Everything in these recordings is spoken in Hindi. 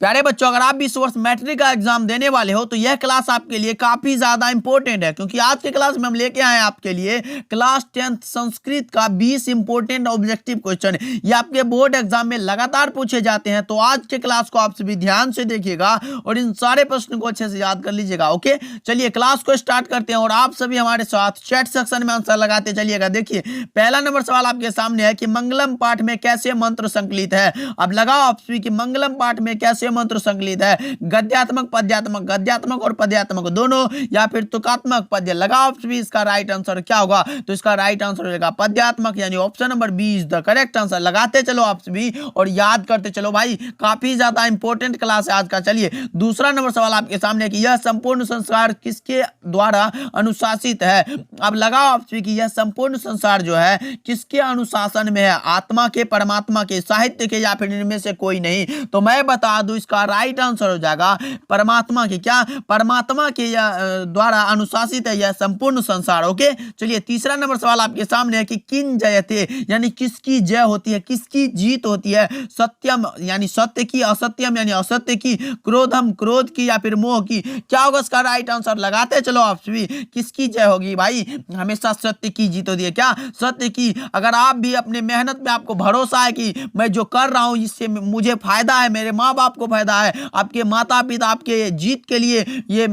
प्यारे बच्चों, अगर आप भी इस वर्ष मैट्रिक का एग्जाम देने वाले हो तो यह क्लास आपके लिए काफी ज्यादा इंपॉर्टेंट है, क्योंकि आज के क्लास में हम लेके आए हैं आपके लिए क्लास 10th संस्कृत का 20 इंपॉर्टेंट ऑब्जेक्टिव क्वेश्चन। ये आपके बोर्ड एग्जाम में लगातार पूछे जाते हैं, तो आज के क्लास को आप सभी ध्यान से देखिएगा और इन सारे प्रश्न को अच्छे से याद कर लीजिएगा। ओके, चलिए क्लास को स्टार्ट करते हैं और आप सभी हमारे साथ चैट सेक्शन में आंसर लगाते चलिएगा। देखिए, पहला नंबर सवाल आपके सामने है कि मंगलम पाठ में कैसे मंत्र संकलित है। अब लगाओ आप सभी कि मंगलम पाठ में कैसे मंत्र संकलित है, गद्यात्मक पद्यात्मक, गद्यात्मक और पद्यात्मक दोनों, या फिर तुकात्मक पद्य। लगाओ आप सभी इसका राइट आंसर क्या होगा, तो इसका राइट आंसर होगा पद्यात्मक, यानी option number B is the correct answer. लगाते चलो आप सभी और याद करते चलो भाई, काफी ज्यादा इंपॉर्टेंट क्लास है आज का। चलिए दूसरा नंबर सवाल आपके सामने कि यह संपूर्ण संसार किसके द्वारा अनुशासित है। अब लगाओ आप सभी कि यह संपूर्ण संसार जो है किसके अनुशासन में है, आत्मा के, परमात्मा के, साहित्य के, या फिर इनमें से कोई नहीं। तो मैं बता दूं इसका राइट आंसर हो जाएगा परमात्मा के। क्या, परमात्मा के द्वारा अनुशासित है यह संपूर्ण संसार। ओके, चलिए तीसरा नंबर सवाल आपके सामने है कि किन जयते, यानी किसकी जय होती है, किसकी जीत होती है। सत्यम यानी सत्य की, असत्यम यानी असत्य की, क्रोधम क्रोध की, या फिर मोह की। क्या होगा इसका राइट आंसर, लगाते चलो आप सभी। किसकी जय होगी भाई, हमेशा सत्य की जीत होती है। क्या, सत्य की। अगर आप भी अपने मेहनत में आपको भरोसा है कि मैं जो कर रहा हूं इससे मुझे फायदा है, मेरे माँ बाप को फायदा है, आपके माता पिता आपके जीत के लिए ये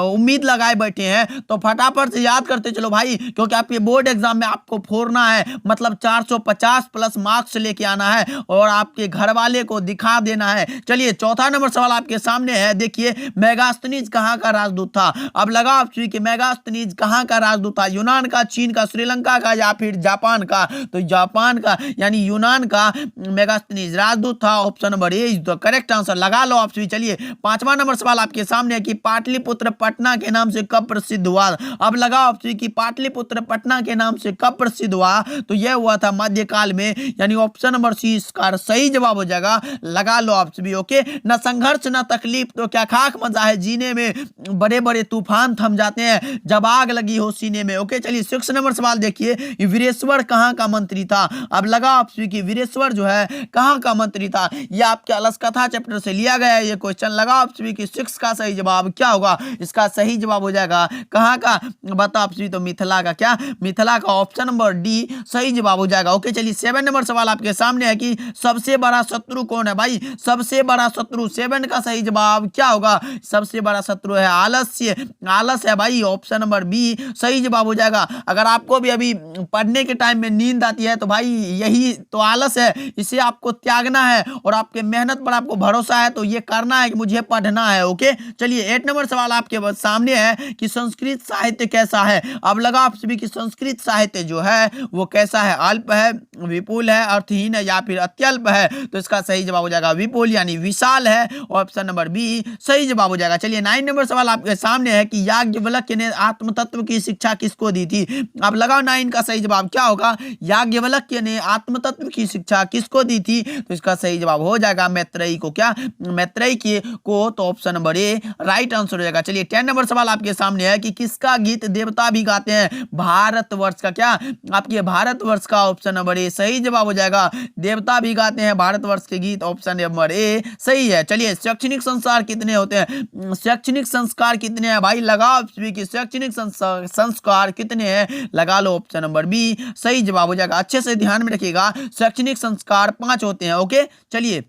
उम्मीद लगाए बैठे हैं, तो फटाफट से याद करते चलो भाई, क्योंकि आपके बोर्ड एग्जाम में आपको फोड़ना है, मतलब 450 प्लस मार्क्स लेके आना है और आपके घर वाले को दिखा देना है। चलिए चौथा नंबर सवाल आपके सामने है। देखिए, मेगास्थनीज कहाँ का राजदूत था। अब लगा आप कि मेगास्थनीज कहाँ का राजदूत था, यूनान का, चीन का, श्रीलंका का, या फिर जापान का। तो जापान का यानी यूनान का मेगास्थनीज राजदूत था। Option number A is the correct answer. लगा लो आप सभी। चलिए पांचवा नंबर सवाल आपके सामने है कि पाटलिपुत्र पटना के नाम से कब प्रसिद्ध हुआ। अब लगाओ आप सभी कि पाटलिपुत्र पटना के नाम से कब प्रसिद्ध हुआ, तो यह हुआ था मध्यकाल में, यानी ऑप्शन नंबर सी इसका सही जवाब हो जाएगा। लगा लो आप सभी। ओके, न संघर्ष न तकलीफ तो क्या खाक मजा है जीने में, बड़े बड़े तूफान थम जाते हैं जब आग लगी हो सीने में। ओके, चलिए 6 नंबर सवाल देखिए, वीरेश्वर कहाँ का मंत्री था। अब लगा आप सभी कि वीरेश्वर जो है कहाँ का मंत्री था। यह आपके अलस कथा चैप्टर से लिया गया है ये क्वेश्चन। लगा आप सभी कि 6 का सही जवाब क्या होगा, इसका सही जवाब हो जाएगा कहाँ का, बता आप सभी, तो मिथिला का। क्या, मिथिला का, ऑप्शन नंबर डी सही जवाब हो जाएगा। ओके, चलिए 7 नंबर सवाल आपके सामने है कि सबसे बड़ा शत्रु कौन है भाई, सबसे बड़ा शत्रु। 7 का सही जवाब क्या होगा, सबसे बड़ा शत्रु है आलस्य, आलस है भाई। ऑप्शन नंबर बी सही जवाब हो जाएगा। अगर आपको भी अभी पढ़ने के टाइम में नींद आती है तो भाई यही तो आलस है, इसे आपको त्यागना है और आपके मेहनत पर आपको भरोसा है तो ये करना है कि मुझे पढ़ना है। ओके, चलिए 8 नंबर सवाल आपके सामने है कि संस्कृत साहित्य कैसा है। अब लगा आप सभी कि संस्कृत साहित्य जो है वो कैसा है, अल्प है, विपुल है, अर्थहीन है, या फिर अत्यल्प है। तो इसका सही जवाब हो जाएगा विपुल, यानी विशाल है। ऑप्शन नंबर बी सही जवाब हो जाएगा। चलिए 9 नंबर सवाल आपके सामने है कि याज्ञवल्क्य ने आत्म तत्व की शिक्षा किसको दी थी। अब लगाओ 9 का सही जवाब क्या होगा, याज्ञवल्क्य ने आत्म तत्व की शिक्षा किसको दी थी। तो इसका सही जवाब हो जाएगा मैत्रेयी को। क्या, मैत्रेयी को। तो option number A right answer हो जाएगा। चलिए 10 नंबर सवाल आपके सामने है कि किसका गीत देवता भी गाते हैं, भारतवर्ष का। क्या, आपके भारतवर्ष का। ऑप्शन नंबर ए सही जवाब हो जाएगा, देवता भी गाते हैं भारतवर्ष के गीत। ऑप्शन नंबर ए सही है। चलिए शैक्षणिक संस्कार कितने होते हैं, शैक्षणिक संस्कार कितने हैं भाई, लगाओ कि शैक्षणिक संस्कार कितने हैं। लगा लो, ऑप्शन नंबर बी सही जवाब हो जाएगा। अच्छे से ध्यान में रखिएगा, शैक्षणिक संस्कार 5 होते हैं। ओके, चलिए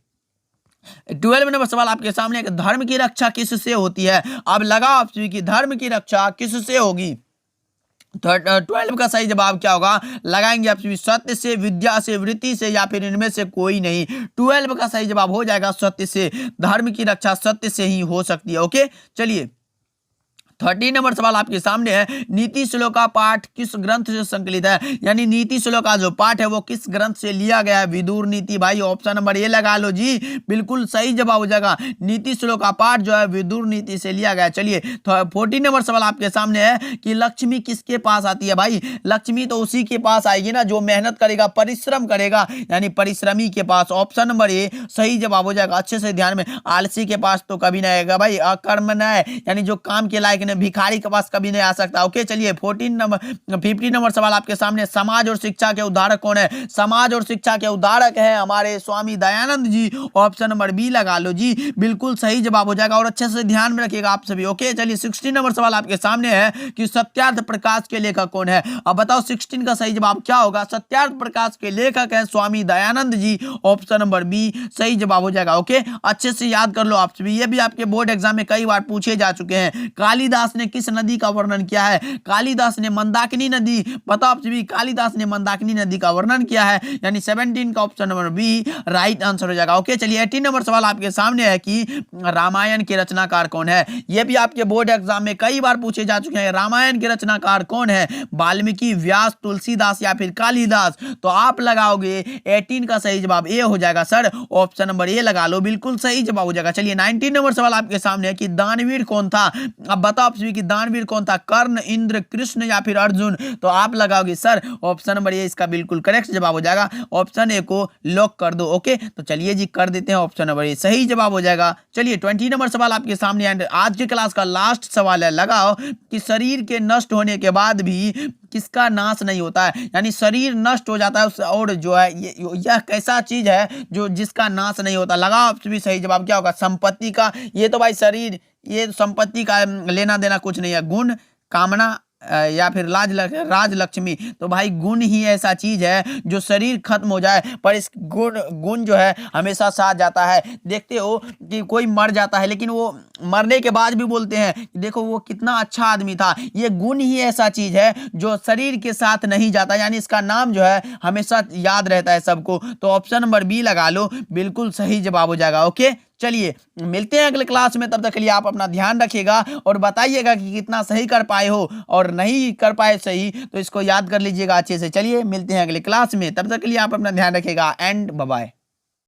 12 नंबर सवाल आपके सामने है, धर्म की रक्षा किससे होती है। अब लगाओ आप कि धर्म की रक्षा किससे होगी। 12 का सही जवाब क्या होगा, लगाएंगे आप सत्य से, विद्या से, वृत्ति से, या फिर इनमें से कोई नहीं। 12 का सही जवाब हो जाएगा सत्य से। धर्म की रक्षा सत्य से ही हो सकती है। ओके, चलिए 13 नंबर सवाल आपके सामने है, नीति श्लोक का पाठ किस ग्रंथ से संकलित है, यानी नीति श्लोक का जो पाठ है वो किस ग्रंथ से लिया गया है। विदुर नीति भाई, ऑप्शन नंबर ए लगा लो जी, बिल्कुल सही जवाब हो जाएगा। नीति श्लोक का पाठ जो है विदुर नीति से लिया गया है। चलिए 14 नंबर सवाल आपके सामने है कि लक्ष्मी किसके पास आती है भाई। लक्ष्मी तो उसी के पास आएगी ना जो मेहनत करेगा, परिश्रम करेगा, यानी परिश्रमी के पास। ऑप्शन नंबर ए सही जवाब हो जाएगा। अच्छे से ध्यान में, आलसी के पास तो कभी नहीं आएगा भाई। अकर्मण्य यानी जो काम के लायक लेकिन भिखारी के पास कभी नहीं आ सकता। ओके, चलिए 50 नंबर सवाल आपके सामने, समाज और शिक्षा के उद्धारक कौन है? समाज और शिक्षा के उद्धारक है हमारे Swami Dayanand ji. Option number B लगा लो जी, बिल्कुल सही जवाब हो जाएगा और अच्छे से ध्यान में रखिएगा आप सभी। ओके, चलिए 16 नंबर सवाल आपके सामने है कि सत्यार्थ प्रकाश के लेखक कौन है? अब बताओ 16 का सही जवाब क्या होगा? सत्यार्थ प्रकाश के लेखक है Swami Dayanand ji. Option number B सही जवाब हो जाएगा। ओके, अच्छे से याद कर लो आप सभी, ये भी आपके बोर्ड एग्जाम में कई बार पूछे जा चुके हैं। कालिदास ने किस नदी का वर्णन किया है? कालिदास ने मंदाकिनी नदी, बताओ आप सभी, कालिदास ने मंदाकिनी नदी का वर्णन किया है, यानी 17 का option number B right answer हो जाएगा। ओके, चलिए 18 नंबर सवाल आपके सामने है कि रामायण के रचनाकार कौन है? यह भी आपके बोर्ड एग्जाम में कई बार पूछे जा चुके हैं। रामायण के रचनाकार कौन है? वाल्मीकि, व्यास, तुलसीदास या फिर कालिदास? तो आप लगाओगे 18 का सही जवाब ए हो जाएगा सर, ऑप्शन नंबर ए लगा लो, बिल्कुल सही जवाब हो जाएगा। चलिए 19 नंबर सवाल आपके सामने है कि दानवीर कौन था? अब बताओ आप सभी कि दानवीर कौन था? कर्ण, इंद्र, कृष्ण या फिर अर्जुन? तो आप लगाओगे सर ऑप्शन नंबर ए इसका बिल्कुल करेक्ट जवाब हो जाएगा। ऑप्शन ए को लॉक कर दो। ओके, तो चलिए जी कर देते हैं, ऑप्शन नंबर ए सही जवाब हो जाएगा। चलिए 20 नंबर सवाल आपके सामने एंड आज की क्लास का लास्ट सवाल है, लगाओ कि शरीर के नष्ट होने के बाद भी किसका नाश नहीं होता है? यानी शरीर नष्ट हो जाता है और जो है यह कैसा चीज है जो जिसका नाश नहीं होता? लगाओ आप भी सही जवाब क्या होगा? संपत्ति का। ये तो भाई शरीर, ये संपत्ति का लेना देना कुछ नहीं है। गुण, कामना या फिर राज लक्ष्मी? तो भाई गुण ही ऐसा चीज है जो शरीर खत्म हो जाए पर इस गुण जो है हमेशा साथ जाता है। देखते हो कि कोई मर जाता है लेकिन वो मरने के बाद भी बोलते हैं कि देखो वो कितना अच्छा आदमी था। ये गुण ही ऐसा चीज है जो शरीर के साथ नहीं जाता, यानी इसका नाम जो है हमेशा याद रहता है सबको। तो ऑप्शन नंबर बी लगा लो, बिल्कुल सही जवाब हो जाएगा। ओके, चलिए मिलते हैं अगले क्लास में, तब तक के लिए आप अपना ध्यान रखिएगा और बताइएगा कि कितना सही कर पाए हो और नहीं कर पाए सही तो इसको याद कर लीजिएगा अच्छे से। चलिए मिलते हैं अगले क्लास में, तब तक के लिए आप अपना ध्यान रखिएगा एंड बाय बाय।